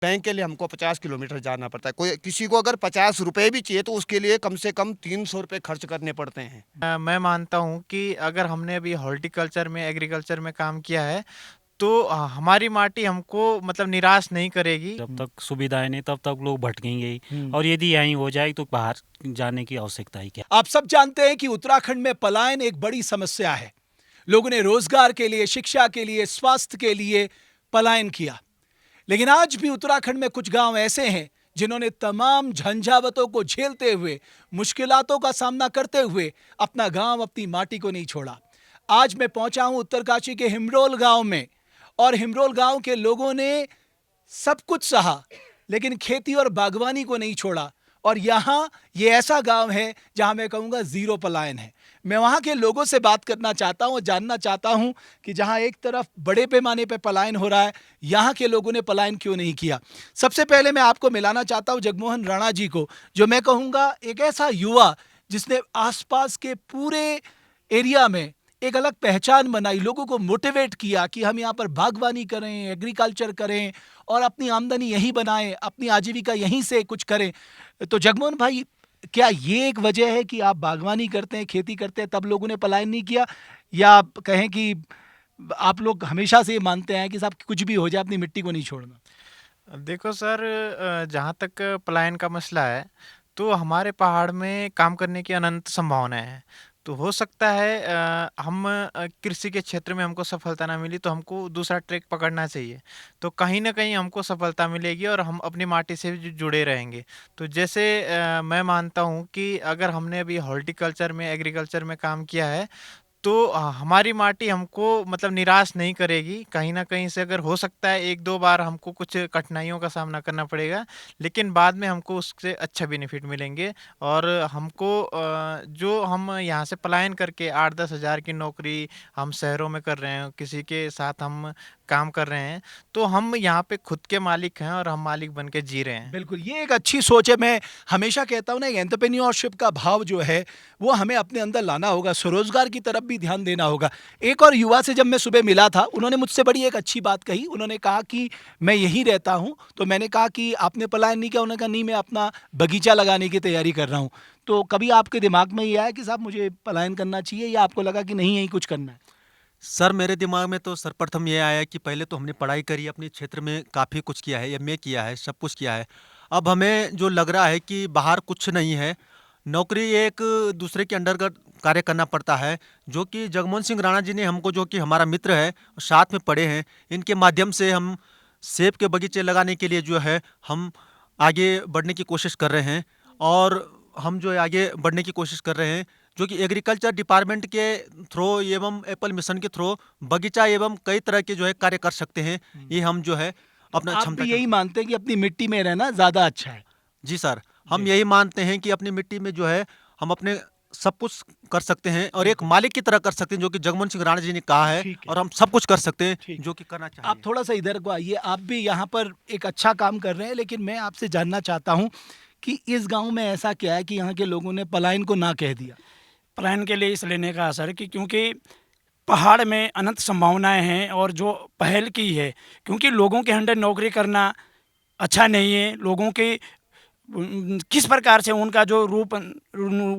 Bank के लिए हमको 50 किलोमीटर जाना पड़ता है। कोई किसी को अगर 50 रुपए भी चाहिए तो उसके लिए कम से कम 300 रुपए खर्च करने पड़ते हैं। मैं मानता हूँ कि अगर हमने अभी हॉर्टिकल्चर में एग्रीकल्चर में काम किया है तो हमारी माटी हमको मतलब निराश नहीं करेगी। जब तक सुविधाएं नहीं तब तक लोग भटकेंगे ही, और यदि यहीं हो जाए तो बाहर जाने की आवश्यकता ही क्या। आप सब जानते हैं कि उत्तराखंड में पलायन एक बड़ी समस्या है। लोगों ने रोजगार के लिए, शिक्षा के लिए, स्वास्थ्य के लिए पलायन किया, लेकिन आज भी उत्तराखंड में कुछ गांव ऐसे हैं जिन्होंने तमाम झंझावतों को झेलते हुए, मुश्किलातों का सामना करते हुए अपना गांव, अपनी माटी को नहीं छोड़ा। आज मैं पहुंचा हूं उत्तरकाशी के हिमरोल गांव में, और हिमरोल गांव के लोगों ने सब कुछ सहा लेकिन खेती और बागवानी को नहीं छोड़ा। और यहाँ ये ऐसा गांव है जहां मैं कहूँगा जीरो पलायन है। मैं वहाँ के लोगों से बात करना चाहता हूँ, जानना चाहता हूँ कि जहाँ एक तरफ बड़े पैमाने पे पलायन हो रहा है, यहाँ के लोगों ने पलायन क्यों नहीं किया। सबसे पहले मैं आपको मिलाना चाहता हूँ जगमोहन राणा जी को, जो मैं कहूँगा एक ऐसा युवा जिसने आसपास के पूरे एरिया में एक अलग पहचान बनाई, लोगों को मोटिवेट किया कि हम यहाँ पर बागवानी करें, एग्रीकल्चर करें और अपनी आमदनी यहीं बनाएं, अपनी आजीविका यहीं से कुछ करें। तो जगमोहन भाई, क्या ये एक वजह है कि आप बागवानी करते हैं, खेती करते हैं, तब लोगों ने पलायन नहीं किया, या आप कहें कि आप लोग हमेशा से ये मानते हैं कि साहब कुछ भी हो जाए अपनी मिट्टी को नहीं छोड़ना? देखो सर, जहाँ तक पलायन का मसला है तो हमारे पहाड़ में काम करने की अनंत संभावनाएं हैं। तो हो सकता है हम कृषि के क्षेत्र में हमको सफलता ना मिली तो हमको दूसरा ट्रैक पकड़ना चाहिए, तो कहीं ना कहीं हमको सफलता मिलेगी और हम अपनी माटी से भी जुड़े रहेंगे। तो जैसे मैं मानता हूँ कि अगर हमने अभी हॉर्टिकल्चर में एग्रीकल्चर में काम किया है तो हमारी माटी हमको मतलब निराश नहीं करेगी। कहीं न कहीं से अगर हो सकता है 1-2 बार हमको कुछ कठिनाइयों का सामना करना पड़ेगा, लेकिन बाद में हमको उससे अच्छा बेनिफिट मिलेंगे। और हमको जो हम यहाँ से पलायन करके 8-10 हज़ार की नौकरी हम शहरों में कर रहे हैं, किसी के साथ हम काम कर रहे हैं, तो हम यहाँ पे खुद के मालिक हैं और हम मालिक बन के जी रहे हैं। बिल्कुल, ये एक अच्छी सोच है। मैं हमेशा कहता हूँ ना, एंटरप्रेन्योरशिप का भाव जो है वो हमें अपने अंदर लाना होगा, स्वरोजगार की तरफ भी ध्यान देना होगा। एक और युवा से जब मैं सुबह मिला था, उन्होंने मुझसे बड़ी एक अच्छी बात कही। उन्होंने कहा कि मैं यहीं रहता हूँ, तो मैंने कहा कि आपने पलायन नहीं किया? उन्होंने कहा नहीं, मैं अपना बगीचा लगाने की तैयारी कर रहा हूँ। तो कभी आपके दिमाग में ये आया कि साहब मुझे पलायन करना चाहिए, या आपको लगा कि नहीं, यहीं कुछ करना है? सर मेरे दिमाग में तो सर्वप्रथम ये आया कि पहले तो हमने पढ़ाई करी, अपने क्षेत्र में काफ़ी कुछ किया है, एमए किया है, सब कुछ किया है। अब हमें जो लग रहा है कि बाहर कुछ नहीं है, नौकरी एक दूसरे के अंडर कार्य करना पड़ता है, जो कि जगमोहन सिंह राणा जी ने हमको, जो कि हमारा मित्र है, साथ में पढ़े हैं, इनके माध्यम से हम सेब के बगीचे लगाने के लिए जो है हम आगे बढ़ने की कोशिश कर रहे हैं। और हम जो है आगे बढ़ने की कोशिश कर रहे हैं, जो कि एग्रीकल्चर डिपार्टमेंट के थ्रू एवं एप्पल मिशन के थ्रू बगीचा एवं कई तरह के जो है कार्य कर सकते हैं। ये हम जो है अपना आप क्षमता भी के। यही मानते हैं कि अपनी मिट्टी में रहना ज़्यादा अच्छा है? जी सर, हम जी। यही मानते हैं कि अपनी मिट्टी में जो है हम अपने सब कुछ कर सकते हैं और एक मालिक की तरह कर सकते हैं, जो कि जगमोहन सिंह राणा जी ने कहा है, ठीक है। और हम सब कुछ कर सकते हैं ठीक। जो कि करना आप चाहिए। थोड़ा सा इधर को आइए, आप भी यहाँ पर एक अच्छा काम कर रहे हैं, लेकिन मैं आपसे जानना चाहता हूँ कि इस गांव में ऐसा क्या है कि यहाँ के लोगों ने पलायन को ना कह दिया? पलायन के लिए इस लेने का असर कि क्योंकि पहाड़ में अनंत संभावनाएं हैं और जो पहल की है, क्योंकि लोगों के अंडर नौकरी करना अच्छा नहीं है। लोगों के किस प्रकार से उनका जो रूप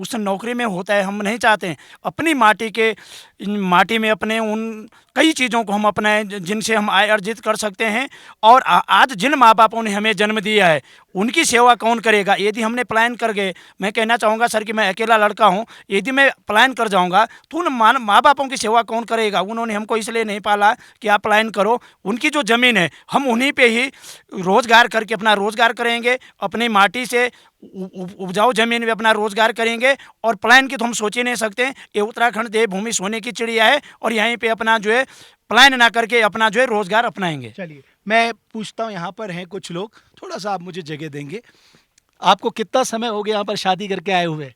उस नौकरी में होता है, हम नहीं चाहते हैं। अपनी माटी के माटी में अपने उन कई चीज़ों को हम अपनाएं जिनसे हम आय अर्जित कर सकते हैं। और आज जिन माँ बापों ने हमें जन्म दिया है उनकी सेवा कौन करेगा? यदि हमने पलायन कर गए, मैं कहना चाहूँगा सर कि मैं अकेला लड़का हूँ, यदि मैं पलायन कर जाऊँगा तो उन माँ बापों की सेवा कौन करेगा? उन्होंने हमको इसलिए नहीं पाला कि आप पलायन करो। उनकी जो ज़मीन है हम उन्हीं पे ही रोज़गार करके अपना रोज़गार करेंगे, अपनी माटी से उपजाऊ ज़मीन में अपना रोज़गार करेंगे। और पलायन की तो हम सोच ही नहीं सकते। ये उत्तराखंड देवभूमि सोने की चिड़िया है और यहीं पे अपना जो है पलायन ना करके अपना जो है रोज़गार अपनाएंगे। चलिए, मैं पूछता हूँ, यहाँ पर हैं कुछ लोग, थोड़ा सा आप मुझे जगह देंगे? आपको कितना समय हो गया यहाँ पर शादी करके आए हुए?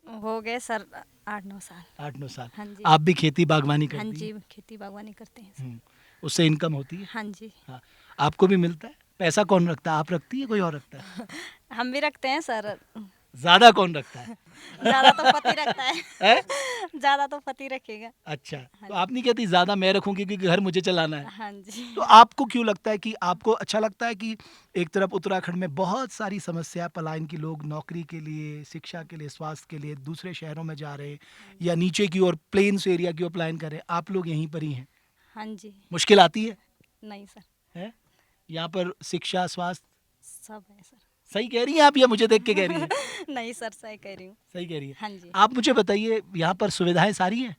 हो गए सर 8-9 साल। 8-9 साल। हाँ जी। आप भी खेती बागवानी हाँ करती जी, हैं? खेती बागवानी करते हैं सर। उससे इनकम होती है? हाँ जी। हाँ। आपको भी मिलता है? पैसा कौन रखता है? आप रखती है, कोई और रखता है? हम भी रखते हैं सर। ज़्यादा कौन रखता है? ज्यादा तो पति रखता है है? ज्यादा तो पति रखेगा। अच्छा, तो आप नहीं कहती ज्यादा मैं रखूंगी क्योंकि घर मुझे चलाना है? हाँ जी। तो आपको क्यों लगता है कि आपको अच्छा लगता है कि एक तरफ उत्तराखंड में बहुत सारी समस्या पलायन की, लोग नौकरी के लिए, शिक्षा के लिए, स्वास्थ्य के लिए दूसरे शहरों में जा रहे हैं या नीचे की ओर प्लेन्स एरिया की ओर पलायन कर रहे हैं, आप लोग यहीं पर ही हैं, हाँ जी। मुश्किल आती है? नहीं सर, है यहाँ पर शिक्षा, स्वास्थ्य? सब है सर। सही कह रही हैं आप या मुझे देख के कह रही हैं? नहीं सर, सही कह रही हूँ। सही कह रही है। हाँ जी। आप मुझे बताइए, यहाँ पर सुविधाएं सारी हैं?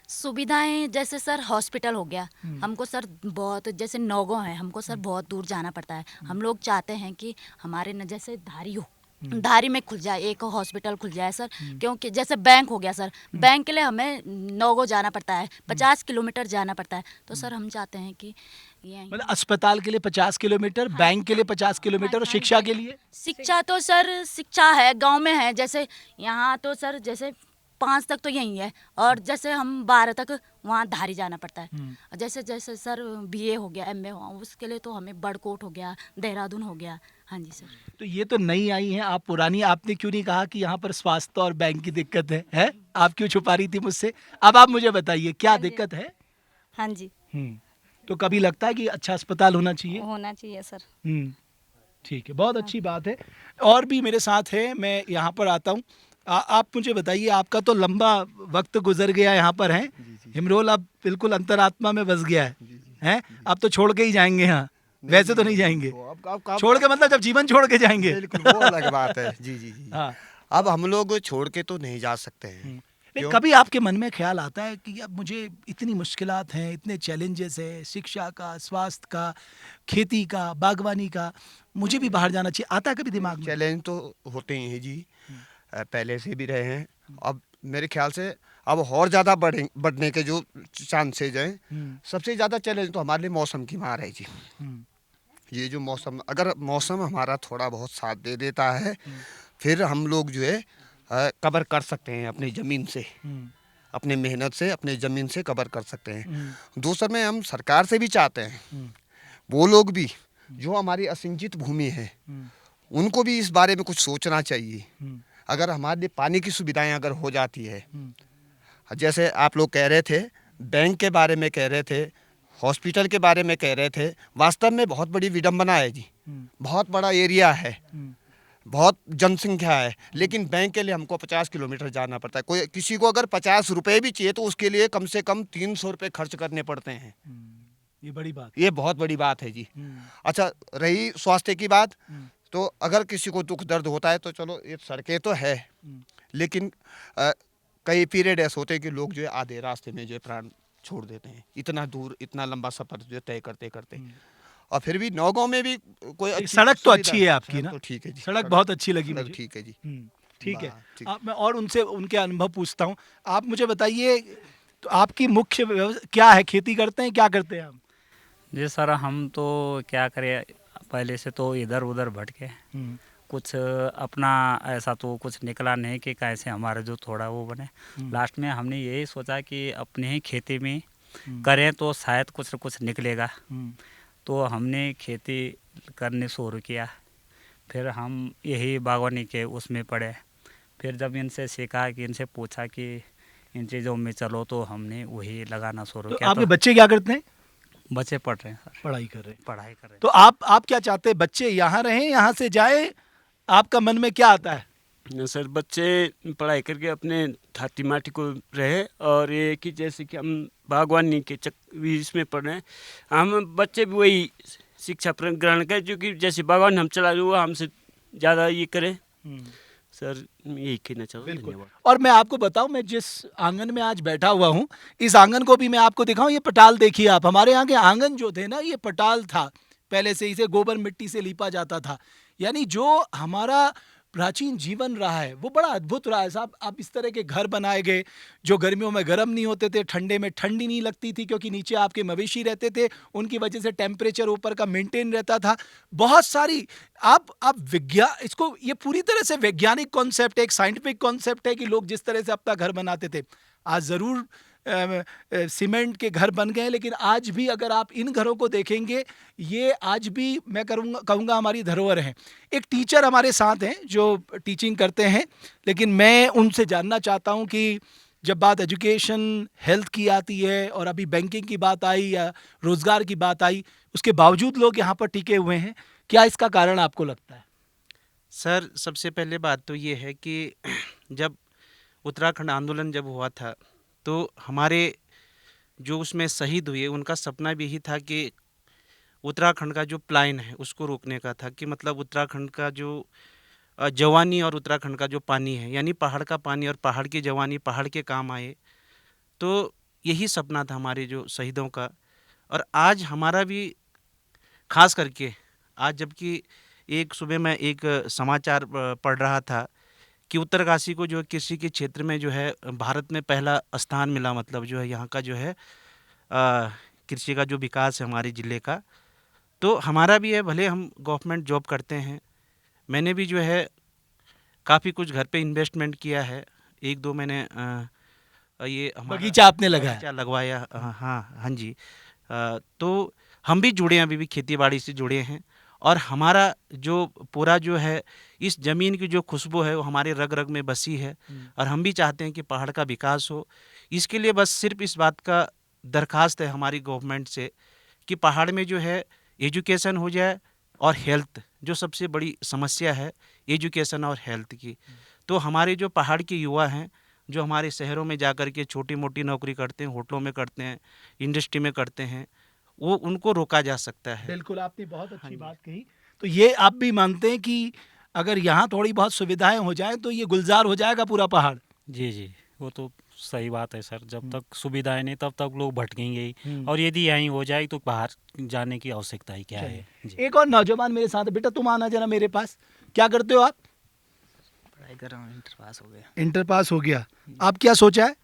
सुविधाएं जैसे सर हॉस्पिटल हो गया, हमको सर बहुत, जैसे नौगो है, हमको सर बहुत दूर जाना पड़ता है। हम लोग चाहते हैं कि हमारे न जैसे धारी हो, धारी में खुल जाए, एक हॉस्पिटल खुल जाए सर। क्योंकि जैसे बैंक हो गया सर, बैंक के लिए हमें नौगो जाना पड़ता है, 50 किलोमीटर जाना पड़ता है। तो सर हम चाहते हैं कि ये मतलब अस्पताल के लिए 50 किलोमीटर, बैंक के लिए 50 किलोमीटर और शिक्षा के लिए? शिक्षा तो सर, शिक्षा है गांव में है, जैसे यहाँ तो सर जैसे 5 तक तो यही है, और जैसे हम 12 तक वहाँ धारी जाना पड़ता है। और जैसे जैसे सर BA हो गया, MA हुआ, उसके लिए तो हमें बड़कोट हो गया, देहरादून हो गया। हाँ जी सर। तो ये तो नई आई हैं, आप पुरानी, आपने क्यों नहीं कहा कि यहाँ पर स्वास्थ्य और बैंक की दिक्कत है? हैं? आप क्यों छुपा रही थी मुझसे? अब आप मुझे बताइए क्या दिक्कत है? हाँ जी, तो कभी लगता है कि अच्छा अस्पताल होना चाहिए? होना चाहिए सर। ठीक है, बहुत अच्छी बात है। और भी मेरे साथ है, मैं यहाँ पर आता हूँ। आप मुझे बताइए, आपका तो लंबा वक्त गुजर गया यहाँ पर है, हिमरोल अब बिल्कुल अंतरात्मा में बस गया है, हैं? अब तो छोड़ के ही जाएंगे यहाँ, वैसे तो नहीं जाएंगे, अब छोड़ के मतलब जब जीवन छोड़ के जाएंगे। बिल्कुल वो अलग बात है। जी जी जी। हाँ। अब हम लोग छोड़ के तो नहीं जा सकते हैं। नहीं, क्यों? कभी आपके मन में ख्याल आता है कि अब मुझे इतनी मुश्किलात हैं, इतने चैलेंजेस है, शिक्षा का, स्वास्थ्य का, खेती का, बागवानी का, मुझे भी बाहर जाना चाहिए? आता है कभी दिमाग में? चैलेंज तो होते ही हैं जी, पहले से भी रहे हैं। अब मेरे ख्याल से अब और ज़्यादा बढ़ने के जो चांसेज हैं। सबसे ज़्यादा चैलेंज तो हमारे लिए मौसम की मार है जी। ये जो मौसम, अगर मौसम हमारा थोड़ा बहुत साथ दे देता है, फिर हम लोग जो है कवर कर सकते हैं अपनी ज़मीन से, अपने मेहनत से, अपने ज़मीन से कवर कर सकते हैं। दूसरा में हम सरकार से भी चाहते हैं, वो लोग भी जो हमारी असिंचित भूमि है, उनको भी इस बारे में कुछ सोचना चाहिए। अगर हमारे लिए पानी की सुविधाएं अगर हो जाती है, जैसे आप लोग कह रहे थे, बैंक के बारे में कह रहे थे, हॉस्पिटल के बारे में कह रहे थे, वास्तव में बहुत बड़ी विडंबना है जी। बहुत बड़ा एरिया है, बहुत जनसंख्या है, लेकिन बैंक के लिए हमको 50 किलोमीटर जाना पड़ता है। कोई किसी को अगर 50 रुपए भी चाहिए तो उसके लिए कम से कम 300 रुपये खर्च करने पड़ते हैं। ये बड़ी बात, ये बहुत बड़ी बात है जी। अच्छा, रही स्वास्थ्य की बात, तो अगर किसी को दुख दर्द होता है तो चलो ये सड़कें तो है, लेकिन कई पीरियड ऐसे होते हैं कि लोग जो है आधे रास्ते में जो है प्राण छोड़ देते हैं, इतना दूर, इतना लंबा सफर जो तय करते करते। और फिर भी नौगांव में भी कोई अच्छी सड़क तो सुविधा- अच्छी है आपकी ना? तो ठीक है जी, सड़क बहुत अच्छी लगी सड़क मुझे। ठीक है जी। ठीक है। ठीक। मैं और उनसे उनके अनुभव पूछता हूँ। आप मुझे बताइए, तो आपकी मुख्य क्या है? खेती करते हैं, क्या करते हैं आप? जी सर, हम तो क्या करें, पहले से तो इधर उधर भटके, कुछ अपना ऐसा तो कुछ निकला नहीं कि कैसे हमारा जो थोड़ा वो बने। लास्ट में हमने यही सोचा कि अपने ही खेती में करें तो शायद कुछ न कुछ निकलेगा। तो हमने खेती करने शुरू किया, फिर हम यही बागवानी के उसमें पड़े। फिर जब इनसे सीखा, कि इनसे पूछा कि इन चीज़ों में चलो, तो हमने वही लगाना शुरू तो किया। आपके बच्चे क्या करते हैं? बच्चे पढ़ रहे हैं सर, पढ़ाई कर रहे हैं। पढ़ाई कर रहे हैं। तो आप क्या चाहते हैं, बच्चे यहाँ रहें, यहाँ से जाए? आपका मन में क्या आता है? न सर, बच्चे पढ़ाई करके अपने थाती माटी को रहे, और ये कि जैसे कि हम बागवानी के इसमें पढ़ रहे हैं, हम बच्चे भी वही शिक्षा ग्रहण करें, क्योंकि जैसे बागवान हम चला रहे, वो हमसे ज़्यादा ये करें। सर, यही कहना चाहूँगा। बिल्कुल। और मैं आपको बताऊं, मैं जिस आंगन में आज बैठा हुआ हूं, इस आंगन को भी मैं आपको दिखाऊं। ये पटाल देखिए आप, हमारे यहाँ के आंगन जो थे ना, ये पटाल था, पहले से इसे गोबर मिट्टी से लीपा जाता था। यानी जो हमारा प्राचीन जीवन रहा है वो बड़ा अद्भुत रहा है साहब। अब इस तरह के घर बनाए गए जो गर्मियों में गर्म नहीं होते थे, ठंडे में ठंडी नहीं लगती थी, क्योंकि नीचे आपके मवेशी रहते थे, उनकी वजह से टेम्परेचर ऊपर का मेंटेन रहता था। बहुत सारी आप विज्ञान, इसको ये पूरी तरह से वैज्ञानिक कॉन्सेप्ट है, एक साइंटिफिक कॉन्सेप्ट है कि लोग जिस तरह से अपना घर बनाते थे। आज ज़रूर सीमेंट के घर बन गए, लेकिन आज भी अगर आप इन घरों को देखेंगे, ये आज भी मैं कहूँगा हमारी धरोहर है। एक टीचर हमारे साथ हैं जो टीचिंग करते हैं, लेकिन मैं उनसे जानना चाहता हूँ कि जब बात एजुकेशन, हेल्थ की आती है और अभी बैंकिंग की बात आई या रोज़गार की बात आई, उसके बावजूद लोग यहाँ पर टिके हुए हैं, क्या इसका कारण आपको लगता है? सर, सबसे पहले बात तो ये है कि जब उत्तराखंड आंदोलन जब हुआ था, तो हमारे जो उसमें शहीद हुए, उनका सपना भी यही था कि उत्तराखंड का जो पलायन है उसको रोकने का था, कि मतलब उत्तराखंड का जो जवानी और उत्तराखंड का जो पानी है, यानी पहाड़ का पानी और पहाड़ की जवानी पहाड़ के काम आए। तो यही सपना था हमारे जो शहीदों का। और आज हमारा भी खास करके आज, जबकि एक सुबह मैं एक समाचार पढ़ रहा था कि उत्तरकाशी को जो है कृषि के क्षेत्र में जो है भारत में पहला स्थान मिला, मतलब जो है यहाँ का जो है कृषि का जो विकास है हमारे ज़िले का। तो हमारा भी है, भले हम गवर्नमेंट जॉब करते हैं, मैंने भी जो है काफ़ी कुछ घर पे इन्वेस्टमेंट किया है। 1-2 मैंने ये हमारा बगीचा आपने लगाया? बगीचा लगवाया। हाँ जी। तो हम भी जुड़े हैं, अभी भी खेती बाड़ी से जुड़े हैं, और हमारा जो पूरा जो है इस ज़मीन की जो खुशबू है वो हमारे रग रग में बसी है, और हम भी चाहते हैं कि पहाड़ का विकास हो। इसके लिए बस सिर्फ इस बात का दरख्वास्त है हमारी गवर्नमेंट से कि पहाड़ में जो है एजुकेशन हो जाए, और हेल्थ, जो सबसे बड़ी समस्या है एजुकेशन और हेल्थ की। तो हमारे जो पहाड़ के युवा हैं, जो हमारे शहरों में जाकर के छोटी मोटी नौकरी करते हैं, होटलों में करते हैं, इंडस्ट्री में करते हैं, वो उनको रोका जा सकता है। बिल्कुल, आपने बहुत अच्छी बात कही। तो ये आप भी मानते हैं कि अगर यहाँ थोड़ी बहुत सुविधाएं हो जाएं तो ये गुलजार हो जाएगा पूरा पहाड़? जी जी, वो तो सही बात है सर। जब तक सुविधाएं नहीं तब तक लोग भटकेंगे ही, और यदि यहीं हो जाए तो बाहर जाने की आवश्यकता ही क्या है। जी। एक और नौजवान मेरे साथ है। बेटा तुम आना जरा मेरे पास। क्या करते हो आप? पढ़ाई कर रहा हूँ, इंटर पास हो गया। इंटर पास हो गया। आप क्या सोचा है?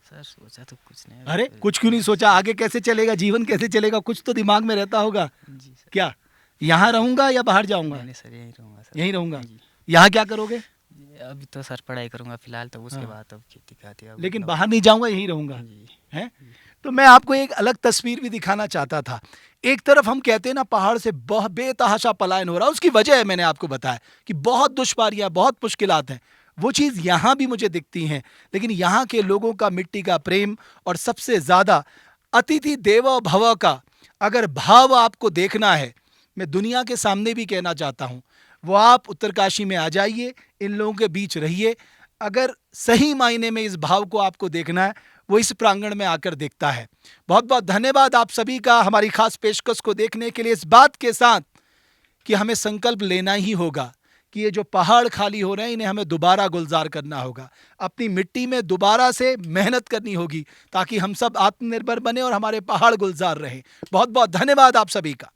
सर सोचा तो कुछ नहीं। अरे कुछ क्यों नहीं सोचा? आगे कैसे चलेगा, जीवन कैसे चलेगा, कुछ तो दिमाग में रहता होगा। जी सर। क्या यहाँ रहूंगा या बाहर जाऊंगा? नहीं सर, यहीं रहूँगा सर। यहीं रहूंगा। यहाँ क्या करोगे? अभी तो सर पढ़ाई करूँगा फिलहाल, तो उसके बाद अब खेती खाती है। लेकिन बाहर नहीं जाऊंगा, यहीं रहूंगा, जी हैं? तो मैं आपको एक अलग तस्वीर भी दिखाना चाहता था। एक तरफ हम कहते हैं ना पहाड़ से बहुत बेतहाशा पलायन हो रहा है, उसकी वजह है मैंने आपको बताया कि बहुत दुश्वारियां, बहुत मुश्किलात हैं। वो चीज़ यहाँ भी मुझे दिखती हैं, लेकिन यहाँ के लोगों का मिट्टी का प्रेम, और सबसे ज़्यादा अतिथि देवो भव का अगर भाव आपको देखना है, मैं दुनिया के सामने भी कहना चाहता हूँ, वो आप उत्तरकाशी में आ जाइए, इन लोगों के बीच रहिए। अगर सही मायने में इस भाव को आपको देखना है, वो इस प्रांगण में आकर दिखता है। बहुत बहुत धन्यवाद आप सभी का हमारी खास पेशकश को देखने के लिए, इस बात के साथ कि हमें संकल्प लेना ही होगा कि ये जो पहाड़ खाली हो रहे हैं इन्हें हमें दोबारा गुलजार करना होगा, अपनी मिट्टी में दोबारा से मेहनत करनी होगी, ताकि हम सब आत्मनिर्भर बने और हमारे पहाड़ गुलजार रहें। बहुत बहुत धन्यवाद आप सभी का।